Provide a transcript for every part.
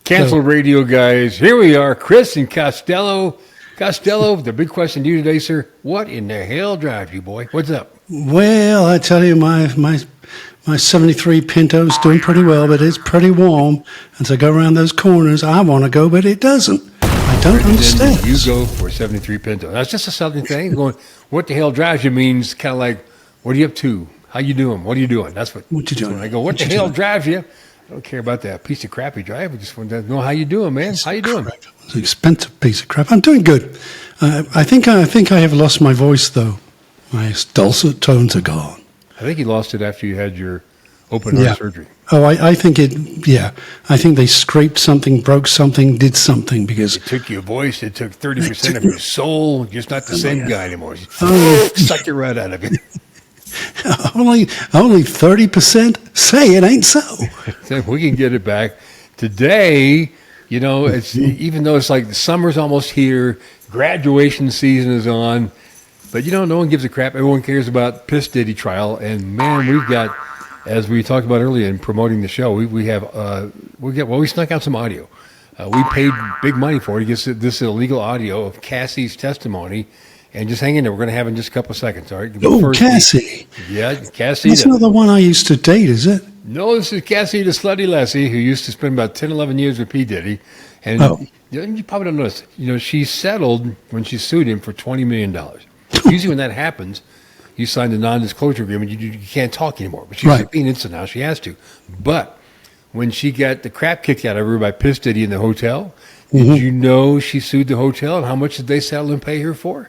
Cancel radio, guys. Here we are, Chris and Costello. Costello, the big question to you today, sir. What in the hell drives you, boy? What's up? Well, I tell you, my 73 Pinto's doing pretty well, but it's pretty warm. As I go around those corners, I want to go, but it doesn't. I don't understand. You go for 73 Pinto. That's just a southern thing. Going, what the hell drives you means kind of like, what are you up to? How you doing? What are you doing? That's what you doing? When I go, what the hell drives you? I don't care about that piece of crap you drive. I just want to know how you doing, man. How you doing? It's an expensive piece of crap. I'm doing good. I think I have lost my voice, though. My dulcet tones are gone. I think you lost it after you had your open heart surgery. Oh, I think I think they scraped something, broke something, did something because... It took your voice. It took 30% of your soul. You're just not the same guy anymore. Sucked it right out of you. Only 30%? Say it ain't so. We can get it back. Today, you know, it's even though it's like the summer's almost here, graduation season is on, but you know, no one gives a crap. Everyone cares about Piss Diddy trial, and man, we've got, as we talked about earlier in promoting the show, we snuck out some audio. We paid big money for it. He gets this illegal audio of Cassie's testimony. And just hang in there. We're going to have in just a couple of seconds, all right? Oh, Cassie. Yeah, Cassie. That's not the one I used to date, is it? No, this is Cassie, the slutty lassie, who used to spend about 10, 11 years with P. Diddy. And you probably don't know this. You know, she settled when she sued him for $20 million. Usually when that happens, you sign the non-disclosure agreement. You can't talk anymore. But she's being innocent now. She has to. But when she got the crap kicked out of her by Piss Diddy in the hotel, did you know she sued the hotel? And how much did they settle and pay her for?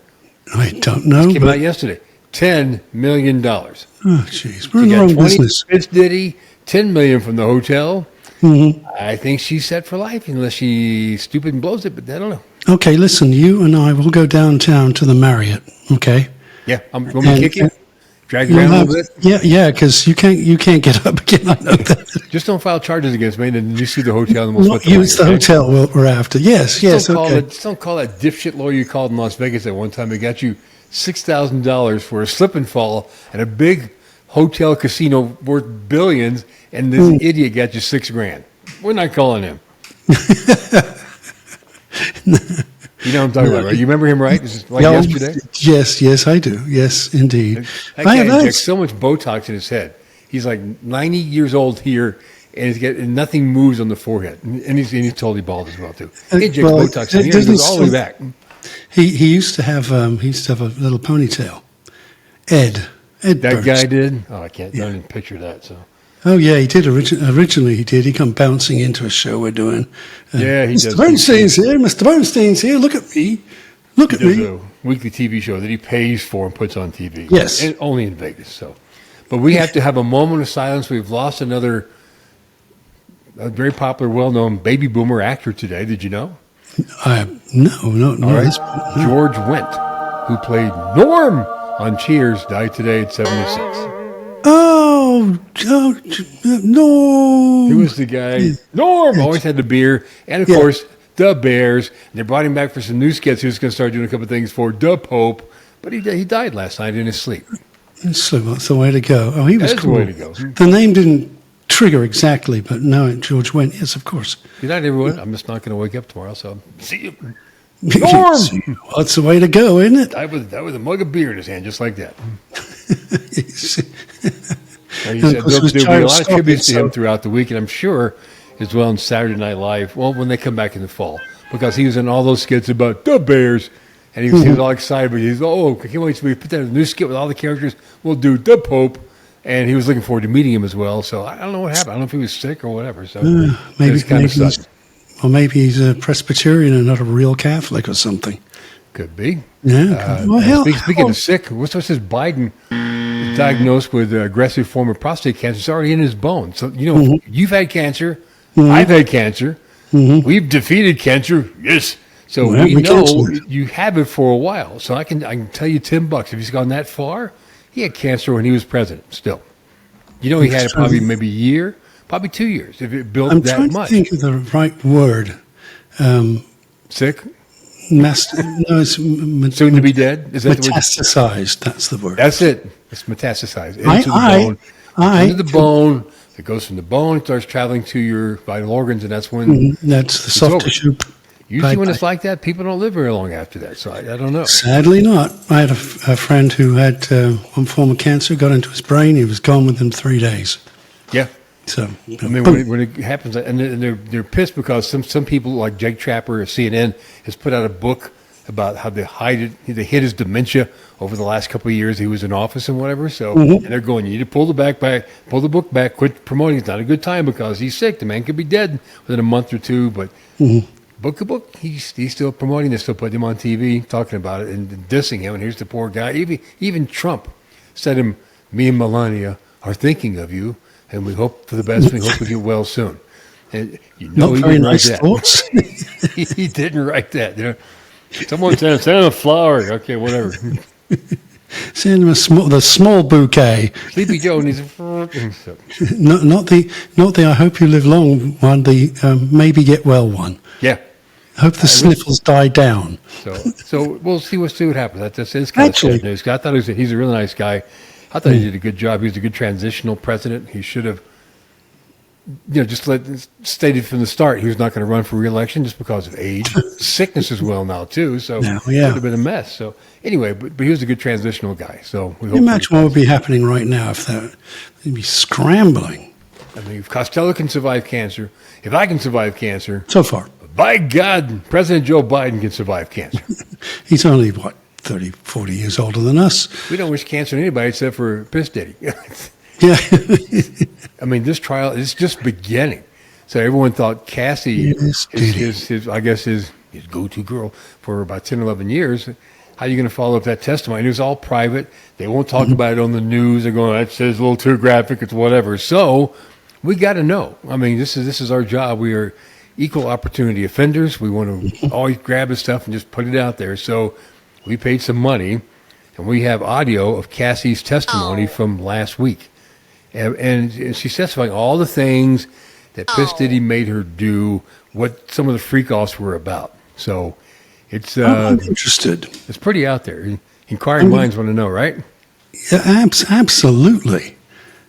I don't know. It came out yesterday. $10 million. Oh, jeez. We're in the wrong business. Piss Diddy, $10 million from the hotel. I think she's set for life unless she's stupid and blows it, but I don't know. Okay, listen, you and I will go downtown to the Marriott, okay? Yeah, I'm going to kick you, drag you around a little bit. Yeah, because you can't get up again. I know that. Just don't file charges against me, and then you sue the hotel, and we'll split the use the hotel we're after. Yes, okay. Just don't call that dipshit lawyer you called in Las Vegas at one time. They got you $6,000 for a slip and fall at a big hotel casino worth billions, and this idiot got you $6,000. We're not calling him. You know what I'm talking about, right? You remember him, right? This is like yesterday? Yes, I do. Yes, indeed. That guy injects so much Botox in his head. He's like 90 years old here, and nothing moves on the forehead. And he's totally bald as well, too. He injects Botox in here, and he goes all the way back. He used to have a little ponytail. Ed that Burns. guy did? Oh, I can't even picture that, so... Oh, yeah, he did. Originally, he did. He come bouncing into a show we're doing. Yeah, he does. Mr. Bernstein's here. Mr. Bernstein's here. Look at me. Look at me. He does a weekly TV show that he pays for and puts on TV. Yes. And only in Vegas. So, but we have to have a moment of silence. We've lost a very popular, well-known baby boomer actor today. Did you know? No. All right. George Wendt, who played Norm on Cheers, died today at 76. Oh, no. He was the guy. Norm always had the beer. And, of course, the Bears. And they brought him back for some new skits. He was going to start doing a couple of things for the Pope. But he died last night in his sleep. So that's the way to go. Oh, he was cool. That's the way to go. The name didn't trigger exactly, but no, George Wendt. Yes, of course. Good night, everyone. I'm just not going to wake up tomorrow, so see you. Norm! That's the way to go, isn't it? Died with a mug of beer in his hand, just like that. He said there'll be a lot of tributes to him throughout the week, and I'm sure as well on Saturday Night Live, well, when they come back in the fall, because he was in all those skits about the Bears, and he was all excited, but he's, I can't wait to put that in a new skit with all the characters. We'll do the Pope, and he was looking forward to meeting him as well, so I don't know what happened. I don't know if he was sick or whatever, so maybe he's a Presbyterian and not a real Catholic or something. Could be. Yeah. Speaking of sick, what's this Biden is diagnosed with an aggressive form of prostate cancer? It's already in his bones. So, you've had cancer. I've had cancer. We've defeated cancer. Yes. So we know you have it for a while. So I can tell you $10 if he's gone that far. He had cancer when he was president still. He had it probably maybe a year, probably 2 years if it built that much. I'm trying to think of the right word. Sick? No, it's Soon to be dead? Is that the word? metastasized. That's the word. That's it. It's metastasized into I, the I, bone. I, Into the bone. It goes from the bone, it starts traveling to your vital organs, and that's when that's the it's soft over. tissue. Usually, when Bye-bye. it's like that, people don't live very long after that. So I don't know. Sadly not. I had a friend who had one form of cancer, got into his brain. He was gone within 3 days. Yeah. So, I mean, boom. when it happens, and they're pissed because some people like Jake Trapper or CNN has put out a book about how they hid his dementia over the last couple of years he was in office and whatever. So and they're going, you need to pull the book back, quit promoting. It's not a good time because he's sick. The man could be dead within a month or two. But book, he's still promoting this, still putting him on TV, talking about it and dissing him. And here's the poor guy. Even Trump said him, me and Melania are thinking of you. And we hope for the best. We hope we get well soon. And you know, Not he very didn't write nice that. thoughts. He didn't write that. You know, someone sent him a flower. Okay, whatever. Send him the small bouquet. Sleepy Joe needs a. Not the I hope you live long one, the maybe get well one. Yeah. Hope the sniffles die down. So we'll see what happens. That's kind of Actually- sad news. I thought he's a really nice guy. I thought he did a good job. He was a good transitional president. He should have, just stated from the start he was not going to run for re-election just because of age, sickness as well now too. So Yeah, it would have been a mess. So anyway, but he was a good transitional guy. So we hope. Imagine what would be happening right now if they'd be scrambling. I mean, if Costello can survive cancer, if I can survive cancer, So far, by God, President Joe Biden can survive cancer. he's only, 30, 40 years older than us. We don't wish cancer on anybody except for Piss Diddy. Yeah. I mean, this trial is just beginning. So everyone thought Cassie, Yes, Diddy. his go-to girl for about 10, 11 years. How are you going to follow up that testimony? It was all private. They won't talk about it on the news. They're going, that says a little too graphic. It's whatever. So we got to know. I mean, this is our job. We are equal opportunity offenders. We want to always grab the stuff and just put it out there. So we paid some money, and we have audio of Cassie's testimony from last week. And she's testifying all the things that Piss Diddy made her do, what some of the freak-offs were about. So it's I'm interested. it's pretty out there. Inquiring minds want to know, right? Yeah, absolutely.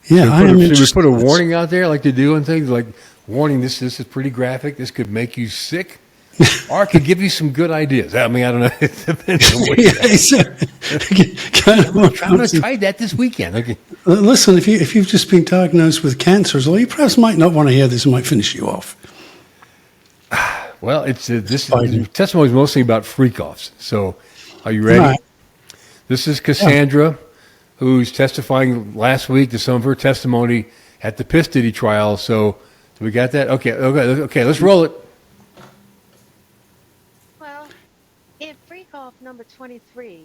Yeah, I am Should we interested. put a warning out there like they do and things like, warning, this is pretty graphic. This could make you sick. Or it could give you some good ideas. I mean, I don't know. It depends on what you I'm going to try that this weekend. Okay. Listen, if you've just been diagnosed with cancer, well, you perhaps might not want to hear this. It might finish you off. Well, this testimony is mostly about freak-offs. So, are you ready? All right. This is Cassandra, who's testifying last week to some of her testimony at the Piss Diddy trial. So, we got that? Okay, let's roll it. Well, in freak off number 23,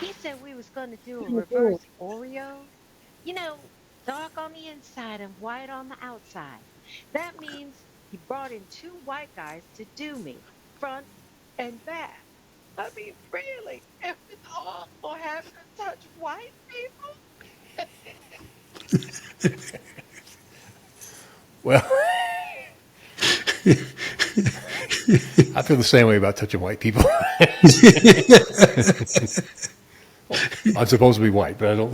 he said we was going to do a reverse Oreo. You know, dark on the inside and white on the outside. That means he brought in two white guys to do me, front and back. I mean, really, if it's all for having to touch white people? Well, I feel the same way about touching white people. I'm supposed to be white, but I don't.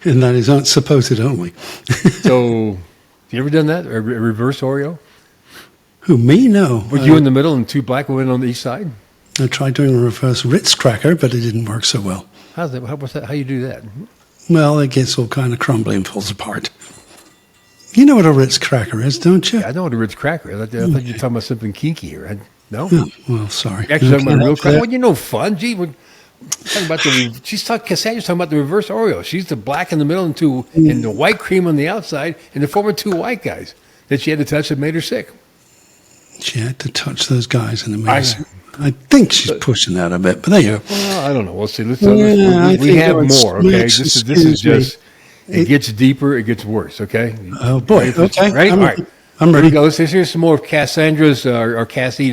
And that is not supposed only. So, have you ever done that? A reverse Oreo? Who, me? No. Were you in the middle and two black women on the east side? I tried doing a reverse Ritz cracker, but it didn't work so well. How's that? How you do that? Well, it gets all kind of crumbly and falls apart. You know what a Ritz cracker is, don't you? Yeah, I know what a Ritz cracker is. I thought you were talking about something kinky here. No? Oh, well, sorry. You're actually talking about a real Okay. cracker? Well, you know fun. Gee, Cassandra's talking about the reverse Oreo. She's the black in the middle and the white cream on the outside, and the former two white guys that she had to touch that made her sick. She had to touch those guys in the mess. I think she's pushing that a bit, but there you go. Well, I don't know. We'll see. I We think have it's more. Okay, mixed, this is excuse just. me. It gets deeper. It gets worse. Okay. Oh, boy. Okay. Ready? All right. I'm Here we ready. go. Here's some more of Cassandra's or Cassie,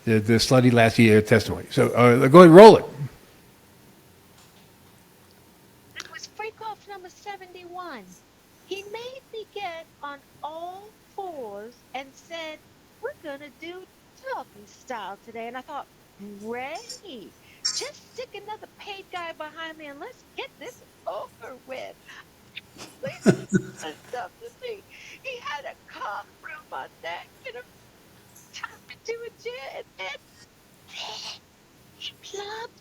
the slutty lassie testimony. So go ahead and roll it. It was freak off number 71. He made me get on all fours and said, we're going to do doggy style today. And I thought, great. Just stick another paid guy behind me and let's get this over with. Please done something to me. He had a collar around my neck and tied me to a chair and then he plugged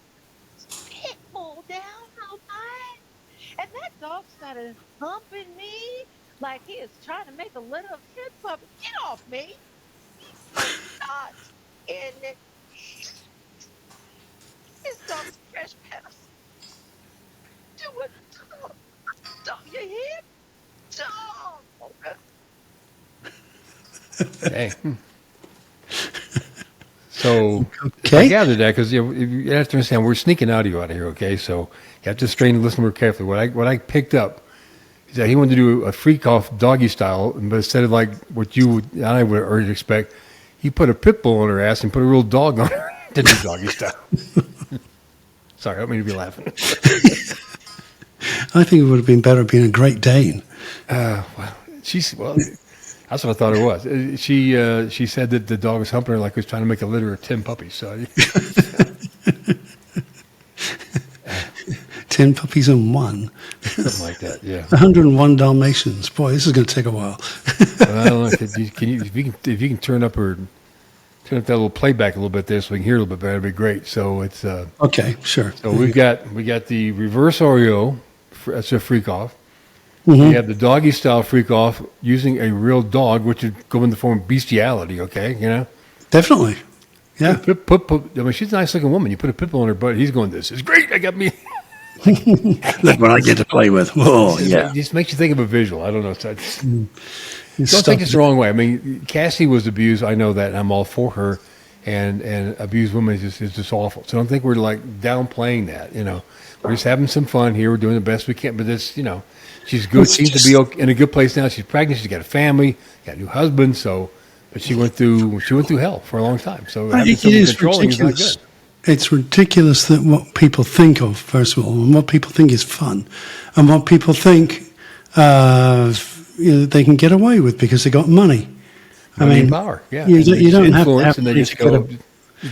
pit bull down on mine. And that dog started humping me like he is trying to make a little fist puppet. Get off me. I'm not in his dog's trespass. Do a dog. Dog, you hear? Dog. Hey. So I Okay. gathered that because you have to understand we're sneaking audio out of here. Okay, so you have to strain and listen more carefully. What I picked up is that he wanted to do a freak off doggy style, but instead of like what I would already expect, he put a pit bull on her ass and put a real dog on her to do doggy style. Sorry, I don't mean to be laughing. I think it would have been better being a Great Dane. Well, that's what I thought it was. She said that the dog was humping her like he was trying to make a litter of 10 puppies. So 10 puppies in one. something like that. Yeah. 101 Dalmatians. Boy, this is going to take a while. I don't know. If you can turn up that little playback a little bit there so we can hear a little bit better, it'd be great. So it's Okay, sure. so we got the reverse Oreo. That's a freak off. Mhm. We have the doggy style freak off using a real dog, which would go in the form of bestiality. Okay, you know. Definitely. Yeah. I mean, she's a nice looking woman. You put a pit bull on her butt, he's going, "This is great. I got me." Look what I get to play with. Oh, yeah. It just makes you think of a visual. I don't know. So don't Stuff take this the wrong way. I mean, Cassie was abused. I know that, and I'm all for her. And abused women is just awful. So don't think we're like downplaying that. You know, we're just having some fun here. We're doing the best we can. But it's she's good. It's Seems just- to be in a good place now. She's pregnant. She's got a family. Got a new husband. So, but she went through hell for a long time. So I having think it someone is controlling is not ridiculous. good. It's ridiculous that what people think of, first of all, and what people think is fun, and what people think they can get away with because they got money. Money and power. Yeah. you And don't- you just don't have to influence, have and they money just to get go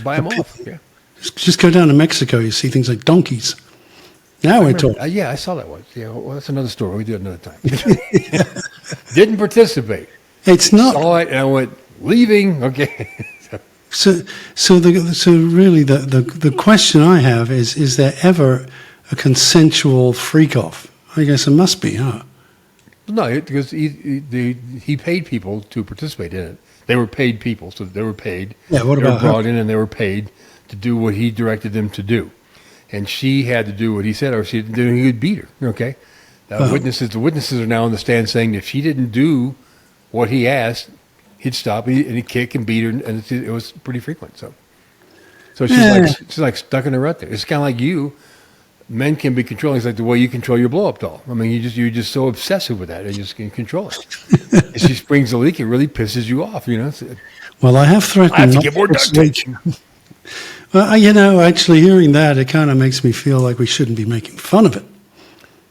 buy them off. Yeah. Just go down to Mexico, you see things like donkeys. Now we're talking. Yeah, I saw that one. Yeah, well, that's another story. We do it another time. Didn't participate. It's not. Saw it, and I went, leaving. Okay. So really, the question I have is there ever a consensual freak off? I guess it must be, huh? No, because he paid people to participate in it. They were paid people, so they were paid. Yeah, what they were about her? brought in and they were paid to do what he directed them to do, and she had to do what he said, or she didn't do. He would beat her. Okay, the witnesses are now on the stand saying if she didn't do what he asked, he'd stop and he'd kick and beat her, and it was pretty frequent. So she's like stuck in a rut there. It's kind of like you. Men can be controlling. It's like the way you control your blow-up doll. I mean, you're just so obsessive with that, and you just can control it. If she springs a leak, it really pisses you off. You know, Well, I have threatened. I have to not get more duct persuade tape. you. Well, actually hearing that, it kind of makes me feel like we shouldn't be making fun of it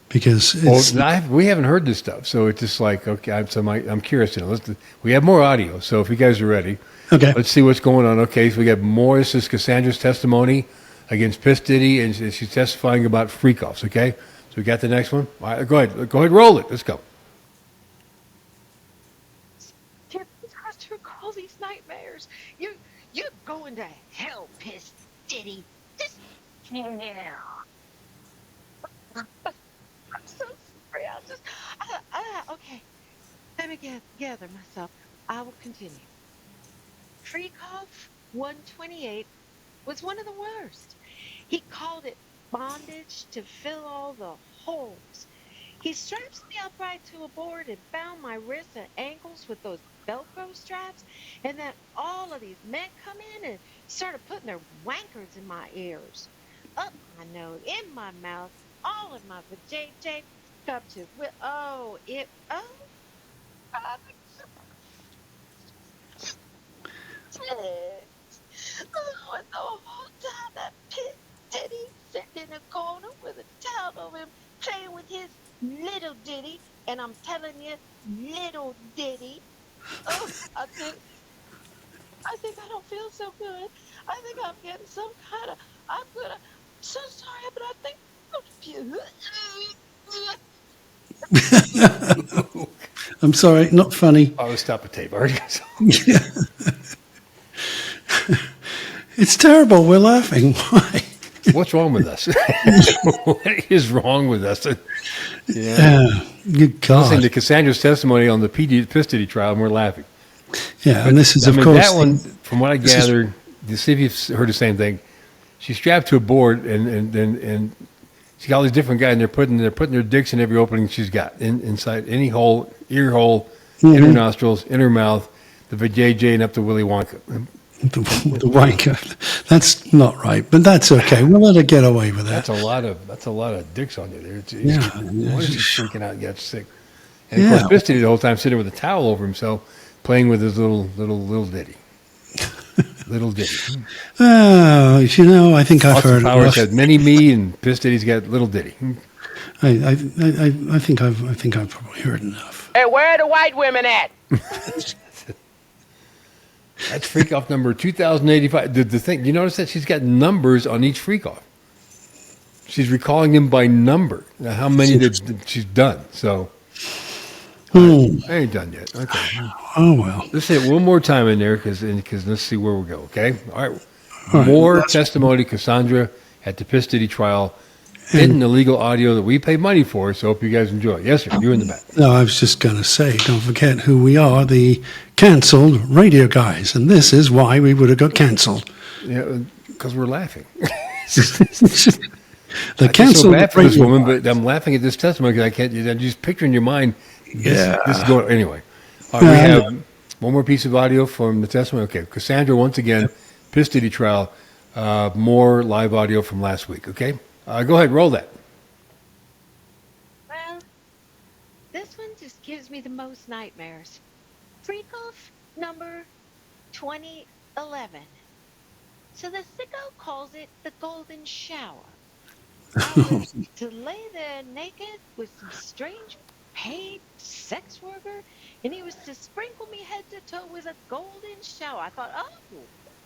because it's. Well, we haven't heard this stuff, so it's just like okay. I'm curious. We have more audio, so if you guys are ready, Okay. let's see what's going on. Okay, so we got more. This is Cassandra's testimony against Piss Diddy, and she's testifying about freak offs. Okay, so we got the next one. All right, go ahead, roll it. Let's go. Can't to recall these nightmares. You're going to hell, Piss Diddy. This hell. I'm so sorry. Okay. Let me gather myself. I will continue. Freakoff 128 was one of the worst. He called it bondage to fill all the holes. He straps me upright to a board and bound my wrists and ankles with those Velcro straps. And then all of these men come in and started putting their wankers in my ears, up my nose, in my mouth, all in my vajayjay, up to oh, God, oh, and the whole time that Pit Diddy sitting in a corner with a towel over him, playing with his little Diddy, and I'm telling you, little Diddy. Oh, I think I don't feel so good. I think I'm getting some kind of. I'm gonna. So sorry, but I think. I'm sorry, not funny. I was stop the tape. All right. It's terrible. We're laughing. Why? What's wrong with us? What is wrong with us? Good Listening God. to Cassandra's testimony on the Piss Diddy trial, and we're laughing. Yeah, and this is, I of mean, course, that one, from what I this is- gather, to see if you've heard the same thing. She's strapped to a board, and she got all these different guys, and they're putting their dicks in every opening she's got, inside any hole, ear hole, in her nostrils, in her mouth, the vajayjay, and up to Willy Wonka. the wanker. That's not right, but that's okay. We'll let her get away with that. That's a lot of dicks on you there. Yeah. Why is he freaking out and get sick? And of course, Yeah. Piss Diddy the whole time sitting with a towel over himself, playing with his little Diddy. Little Diddy. Oh, I think I've Austin heard Powers enough. had mini me, and Piss Diddy's got little Diddy. I think I've probably heard enough. Hey, where are the white women at? That's freak off number 2085. The thing, you notice that she's got numbers on each freak off. She's recalling them by number. Now, how many that she's done. So I ain't done yet. Okay. Oh well. Let's hit one more time in there because let's see where we go. Okay. All right. All right, More that's- testimony, Cassandra at the Piss Diddy trial. Hidden illegal audio that we pay money for. So hope you guys enjoy it. Yes, sir. You in the back. No, I was just going to say, don't forget who we are, the cancelled radio guys, and this is why we would have got cancelled. Yeah, because we're laughing. The I feel so cancelled bad for this radio woman, guys. but I'm laughing at this testimony because I can't. I'm just picturing in your mind. Yeah. This is going anyway. All right, we Yeah, I have know. one more piece of audio from the testimony. Okay, Cassandra once again, Piss Diddy trial. More live audio from last week. Okay, go ahead, roll that. Well, this one just gives me the most nightmares. Freak off number 2011. So the sicko calls it the golden shower. I was to lay there naked with some strange paid sex worker, and he was to sprinkle me head to toe with a golden shower. I thought, oh,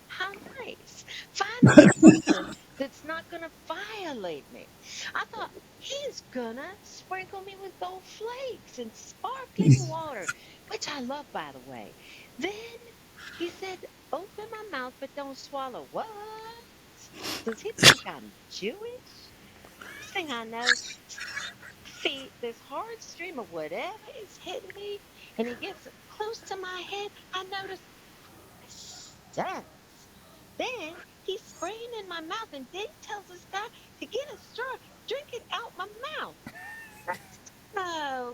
how nice. Finally, something that's not going to violate me. I thought, he's going to sprinkle me with gold flakes and sparkling water, which I love, by the way. Then he said, open my mouth, but don't swallow. What? Does he think I'm Jewish? First thing I know, feet, this hard stream of whatever is hitting me, and he gets close to my head. I notice sense. Then he's spraying in my mouth, and then he tells this guy to get a straw, drink it out my mouth. Oh,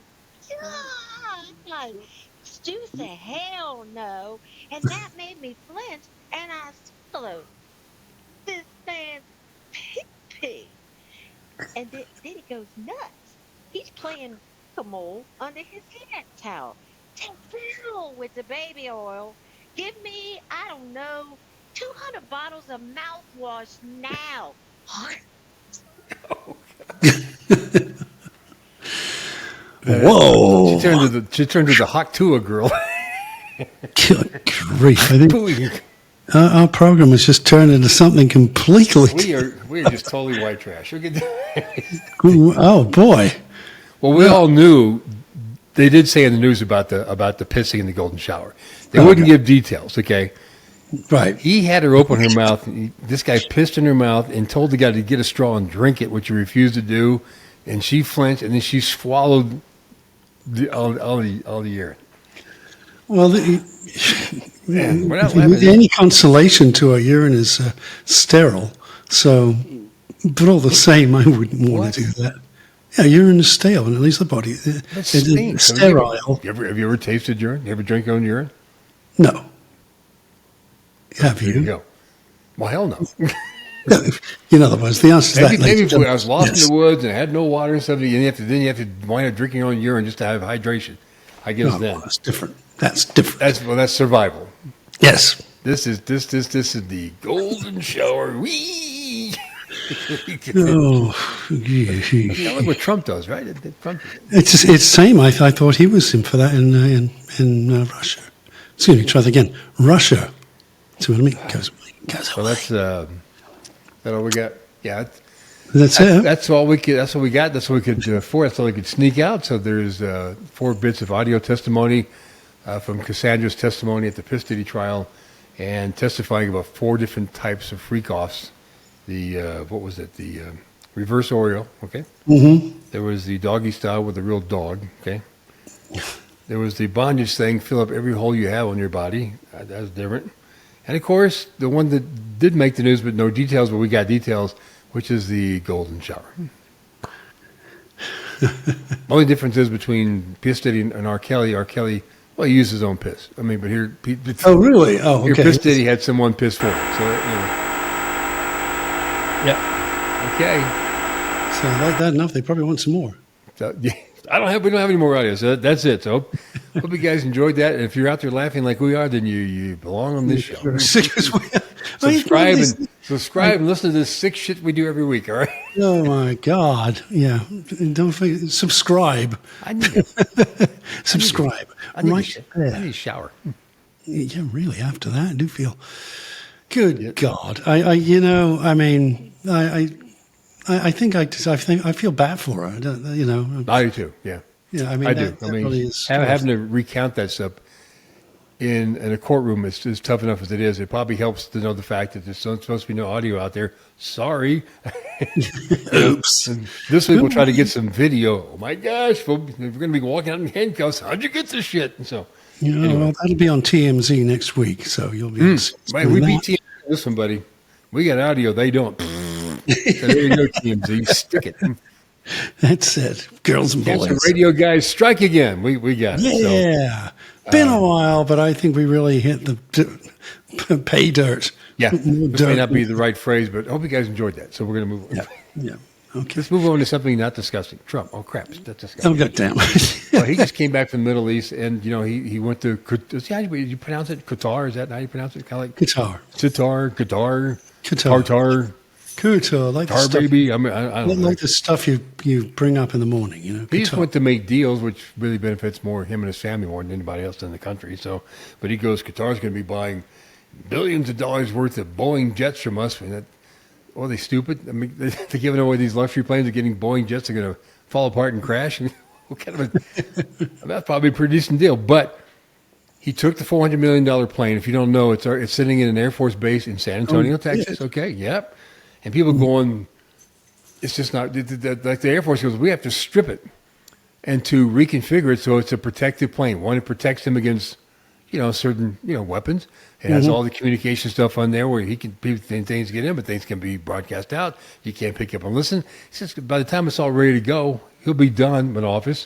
God. Stu said, hell no. And that made me flinch, and I swallowed this man's pee. And then he goes nuts. He's playing whack-a-mole under his hand towel. Take fill with the baby oil. Give me, I don't know, 200 bottles of mouthwash now. Whoa. She turned to the Hawk Tua girl. Good grief. I think we our program has just turned into something completely. are just totally white trash. Oh, boy. Well, we all knew. They did say in the news about the pissing in the golden shower. They wouldn't give details. Okay. Right. He had her open her mouth. This guy pissed in her mouth and told the guy to get a straw and drink it, which he refused to do. And she flinched, and then she swallowed all the urine. Well, Man, we're not laughing. any consolation to our urine is sterile. So, but all the same, I wouldn't want What? to do that. Yeah, urine is stale, and at least the body That it's stinks. sterile. Have you ever tasted urine? You ever drink your own urine? No. Have There you you? go. Well, hell no. In other words, the answer to that. Maybe ladies if and I was lost yes. in the woods and I had no water and stuff, then you have to wind up drinking your own urine just to have hydration. I guess No, then that's different. That's different. that's survival. Yes. This is the golden shower. Wee. Oh, Kind of like what Trump does, right? Trump. it's same. I thought he was in for that in Russia. Excuse me. Try that again. Russia. See what I mean? Goes away. Goes So away. that all we got. Yeah, That's it. that's all we could. That's what we got. That's what we could afford. That's all we could sneak out. So there's 4 bits of audio testimony from Cassandra's testimony at the Diddy trial, and testifying about 4 different types of freak-offs. The what was it? The reverse Oreo. Okay. Mm-hmm. There was the doggy style with a real dog. Okay. There was the bondage thing. Fill up every hole you have on your body. That's different. And of course, the one that did make the news, but no details, but we got details, which is the golden shower. Only difference is between P. Diddy and R. Kelly. R. Kelly, well, he used his own piss. I mean, but here, Oh, really? Oh, here, okay. P. Diddy had someone piss for him. So, Yeah. okay. So I like that enough. They probably want some more. So, yeah, we don't have any more audio, so that's it. So hope you guys enjoyed that. And if you're out there laughing like we are, then you belong on this show. Subscribe and listen to this sick shit we do every week, all right? Oh my God! Yeah, don't forget subscribe. I need Subscribe. I need, Right I there. need a shower. Yeah, really. After that, I do feel. Good God! I think I feel bad for her. You know. I do too, yeah. Yeah, I mean, I do. that I mean, really is having to recount that stuff in a courtroom is tough enough as it is. It probably helps to know the fact that there's supposed to be no audio out there. Sorry. Oops. And this week we'll try to get some video. Oh my gosh, we're going to be walking out in handcuffs. How'd you get this shit? And so, You know, anyway. well, that'll be on TMZ next week, so you'll be. Man, we beat TMZ. Listen, buddy, we got audio. They don't. So there you go, TMZ. Stick it. That's it, girls and Cancer boys. radio guys, strike again. We got it. So, Yeah, been a while, but I think we really hit the pay dirt. yeah, More this may dirt. not be the right phrase, but I hope you guys enjoyed that. So we're going to move on. Yeah, yeah. Okay. Let's move on to something not disgusting. Trump. Oh, crap. That's disgusting. Oh, goddamn. Well, he just came back from the Middle East, and, he went to, how do you pronounce it? Qatar? Is that how you pronounce it? Kind of like Guitar. Qatar, Qatar. Tartar, Guitar, like the Tar stuff, baby. I mean, I don't know. like the stuff you bring up in the morning, you know. He just Guitar. went to make deals, which really benefits more him and his family more than anybody else in the country. So, but he goes, Qatar's going to be buying billions of dollars worth of Boeing jets from us. And that, are they stupid? I mean, they're giving away these luxury planes. They're getting Boeing jets. They're going to fall apart and crash. What kind of that's probably a pretty decent deal. But he took the $400 million plane. If you don't know, it's sitting in an Air Force base in San Antonio, Texas. yeah. Okay, yep. And people going, it's just not, like the Air Force goes, we have to strip it and to reconfigure it so it's a protected plane. One, it protects him against, certain, weapons. It has all the communication stuff on there where things get in, but things can be broadcast out. You can't pick up and listen. He says by the time it's all ready to go, he'll be done with office.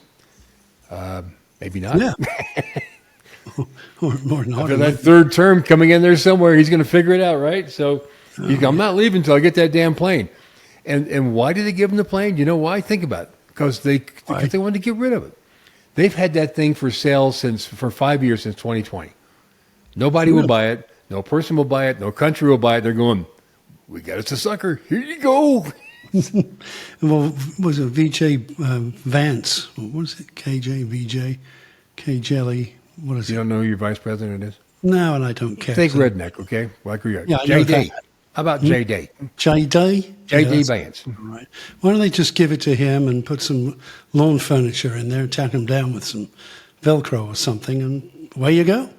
Maybe not. Yeah. More than After that third term coming in there somewhere, he's going to figure it out, right? So I'm not leaving until I get that damn plane. And why did they give him the plane? You know why? Think about it. Because they wanted to get rid of it. They've had that thing for sale for 5 years, since 2020. Nobody will buy it. No person will buy it. No country will buy it. They're going, we got us a sucker. Here you go. Well, was it VJ Vance? What was it? KJ, VJ, K Jelly? What is You it? don't know who your vice president is? No, and I don't care. Think redneck, okay? Like we are. Yeah, I know JD. that. How about JD? JD? JD Vance. Right. Why don't they just give it to him and put some lawn furniture in there, tack him down with some Velcro or something, and away you go.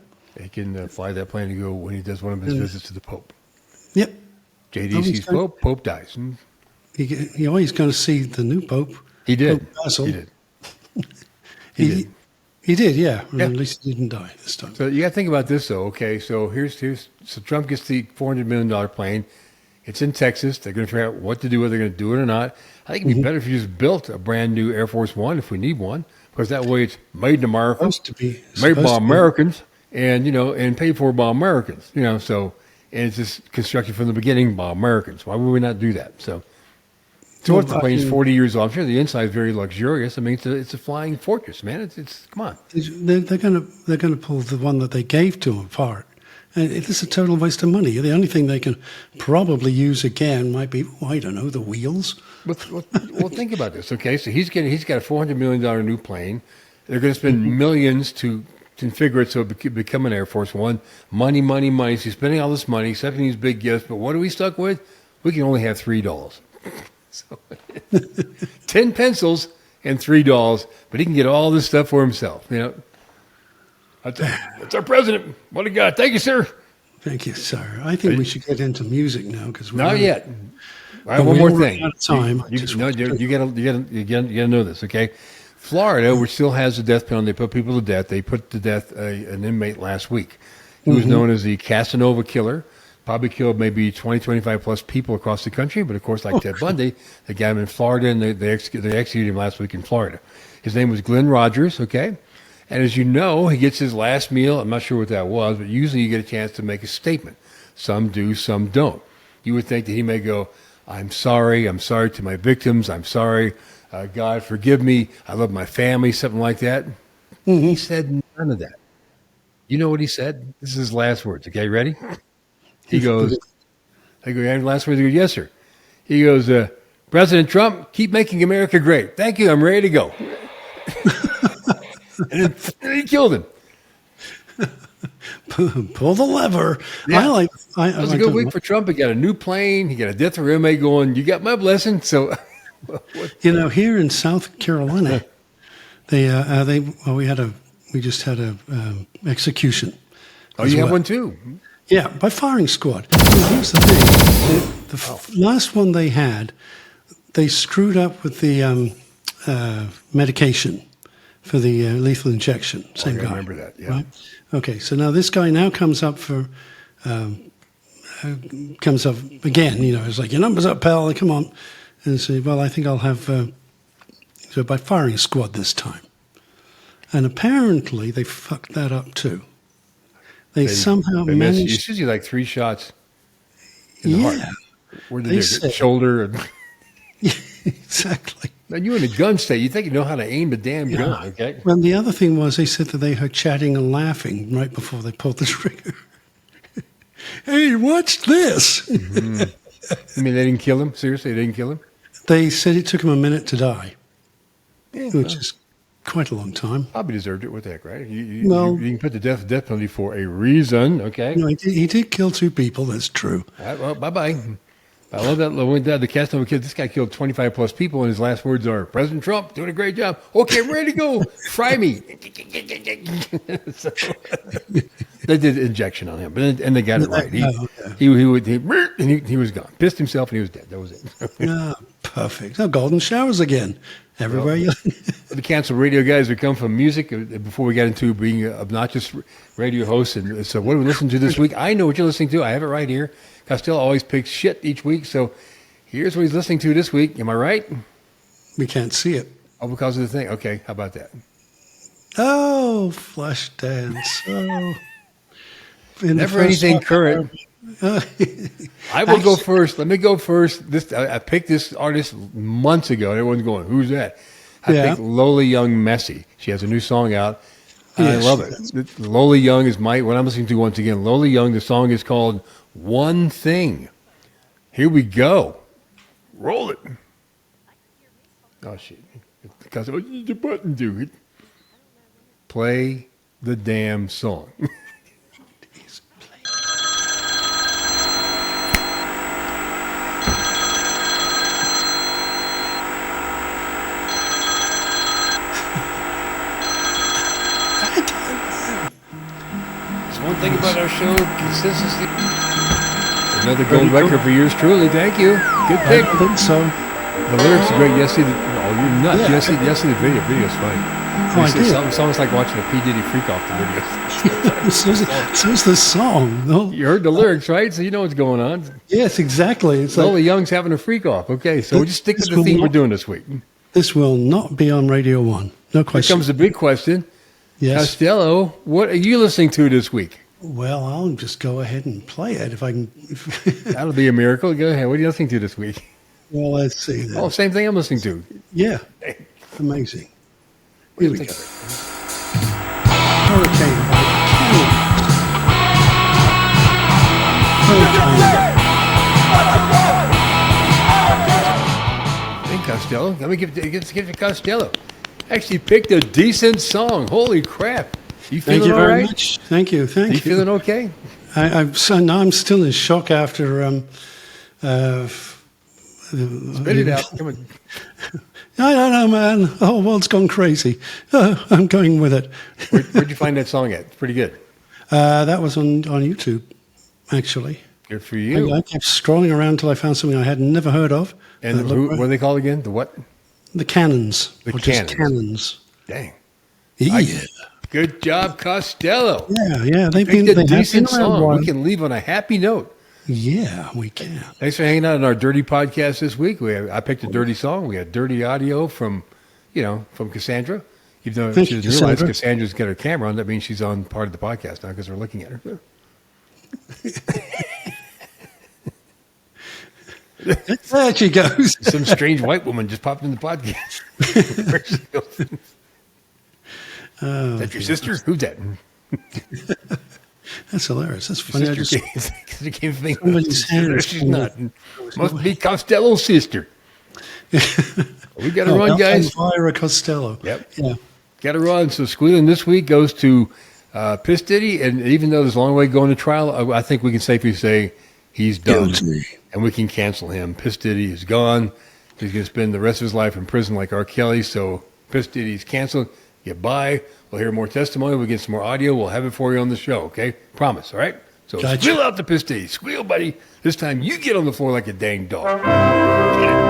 He can fly that plane to go when he does one of his visits to the Pope. Yep. JD Oh, he's sees going- Pope, Pope dies. He always going to see the new Pope. He did. Pope Basil. He did. He did. He did, yeah. Yeah. At least he didn't die this time. So you got to think about this, though. Okay, so so Trump gets the $400 million plane. It's in Texas. They're going to figure out what to do, whether they're going to do it or not. I think it'd be better if you just built a brand new Air Force One if we need one, because that way it's made in America, Supposed to be. made by supposed to be. Americans, and and paid for by Americans. So and it's just constructed from the beginning by Americans. Why would we not do that? So what if the plane's 40 years old? I'm sure the inside is very luxurious. I mean, it's a flying fortress, man. It's come on. They're going to pull the one that they gave to him apart. And it is a total waste of money. The only thing they can probably use again might be, I don't know, the wheels. Well, think about this. Okay, so he's got a $400 million new plane. They're going to spend millions to configure it so it become an Air Force One. Money, money, money. So he's spending all this money, accepting these big gifts. But what are we stuck with? We can only have $3. So 10 pencils and $3, but he can get all this stuff for himself. You know, that's our president. What a guy! Thank you, sir. Thank you, sir. I think we should get into music now because Not yet. All right, one more thing. Out of time. You gotta know this, okay? Florida, which still has the death penalty, they put people to death. They put to death an inmate last week who was known as the Casanova Killer. Probably killed maybe 20, 25 plus people across the country. But of course, like Ted Bundy, they got him in Florida, and they executed him last week in Florida. His name was Glenn Rogers, okay? And as you know, he gets his last meal. I'm not sure what that was, but usually you get a chance to make a statement. Some do, some don't. You would think that he may go, I'm sorry to my victims, I'm sorry, God forgive me, I love my family, something like that. He said none of that. You know what he said? This is his last words, okay, ready? He goes, last words, he goes, yes, sir. He goes, President Trump, keep making America great. Thank you, I'm ready to go. And then he killed him. Pull the lever. Yeah. It was a good week for Trump. He got a new plane. He got a death row inmate going, you got my blessing. So, here in South Carolina, we just had a execution. Oh, you have one too? Yeah, by firing squad. Here's the thing. The last one they had, they screwed up with the medication for the lethal injection. Same guy. I remember that, yeah. Right? Okay, so now this guy now comes up again. It's like, your number's up, pal. Come on. And say, well, I think I'll have, so by firing squad this time. And apparently they fucked that up too. They somehow managed. It's usually like 3 shots in the heart. Where did they shoulder? And exactly. Now, you in a gun state, you think you know how to aim the damn gun, okay? Well, the other thing was they said that they heard chatting and laughing right before they pulled the trigger. Hey, watch this. I mean, they didn't kill him? Seriously, they didn't kill him? They said it took him a minute to die, which is quite a long time. Probably deserved it. What the heck, right? You can put the death penalty for a reason, okay? No, he did kill 2 people. That's true. All right, well, bye-bye. I love that. The Casanova kid, this guy killed 25 plus people, and his last words are, President Trump, doing a great job. Okay, I'm ready to go. Fry me. So, they did injection on him, and they got it right. He was gone. Pissed himself, and he was dead. That was it. Perfect. Oh, golden showers again. Everywhere you The canceled radio guys would come from music before we got into being an obnoxious radio hosts. And so what are we listening to this week? I know what you're listening to. I have it right here. Costello always picks shit each week. So here's what he's listening to this week. Am I right? We can't see it. Oh, because of the thing. Okay, how about that? Oh, Flush Dance. Oh. Never anything current. I will go first. Let me go first. I picked this artist months ago. Everyone's going, who's that? I picked Lola Young Messy. She has a new song out. I love it. Lola Young is what I'm listening to once again. Lola Young, the song is called One Thing. Here we go. Roll it. Oh, shit. Because the button, dude. Play the damn song. One thing about our show, consistency. Another gold record for yours truly. Thank you. Good pick. I think so. The lyrics are great. Yes, you're nuts. Yeah. Yes, the video. Video's funny. Oh, I did. It's almost like watching a P. Diddy freak off the video. So's the song. No? You heard the lyrics, right? So you know what's going on. Yes, exactly. It's Lola Young's having a freak off. Okay, so we'll just stick with the theme we're doing this week. This will not be on Radio 1. No question. Here comes the big question. Yes. Costello, what are you listening to this week? Well, I'll just go ahead and play it if I can. That'll be a miracle. Go ahead. What are you listening to this week? Well, let's see. Then. Oh, same thing I'm listening to. Yeah. Amazing. Here we go. Hurricane. Hey, Costello. Let me give it to Costello. Actually picked a decent song. Holy crap. You Thank feeling you all very right? much. Thank you. You Thank you. feeling okay? I'm still in shock after. Spit it out. Come on. I don't know, man. The whole world's gone crazy. I'm going with it. Where'd you find that song at? It's pretty good. That was on YouTube, actually. Good for you. I kept scrolling around until I found something I had never heard of. And what are they called again? The what? The Cannons. The or just Cannons. Cannons. Dang. Yeah. Good job, Costello. Yeah. They've Picked been a around decent a song. while. We can leave on a happy note. Yeah, we can. Thanks for hanging out on our Dirty podcast this week. I picked a dirty song. We had dirty audio from Cassandra. Even though Thank she you, doesn't realize Cassandra. Cassandra's got her camera on, that means she's on part of the podcast now because we're looking at her. There she goes. Some strange white woman just popped in the podcast. Where she goes. That's your sister? Who's that? That's hilarious. That's funny. Your sister came from England. Somebody's hand is She's full not. of- Must be Costello's sister. We got to run, guys. Elvira Costello. Yep. Yeah. Got to run. So squealing this week goes to Piss Diddy, and even though there's a long way going to trial, I think we can safely say he's done, Guilty. and we can cancel him. Piss Diddy is gone. He's going to spend the rest of his life in prison like R. Kelly. So Piss Diddy's canceled. Goodbye. We'll hear more testimony. We'll get some more audio. We'll have it for you on the show. Okay, promise. All right. So Gotcha. squeal out the Piss Diddy. Squeal, buddy. This time you get on the floor like a dang dog. Get it.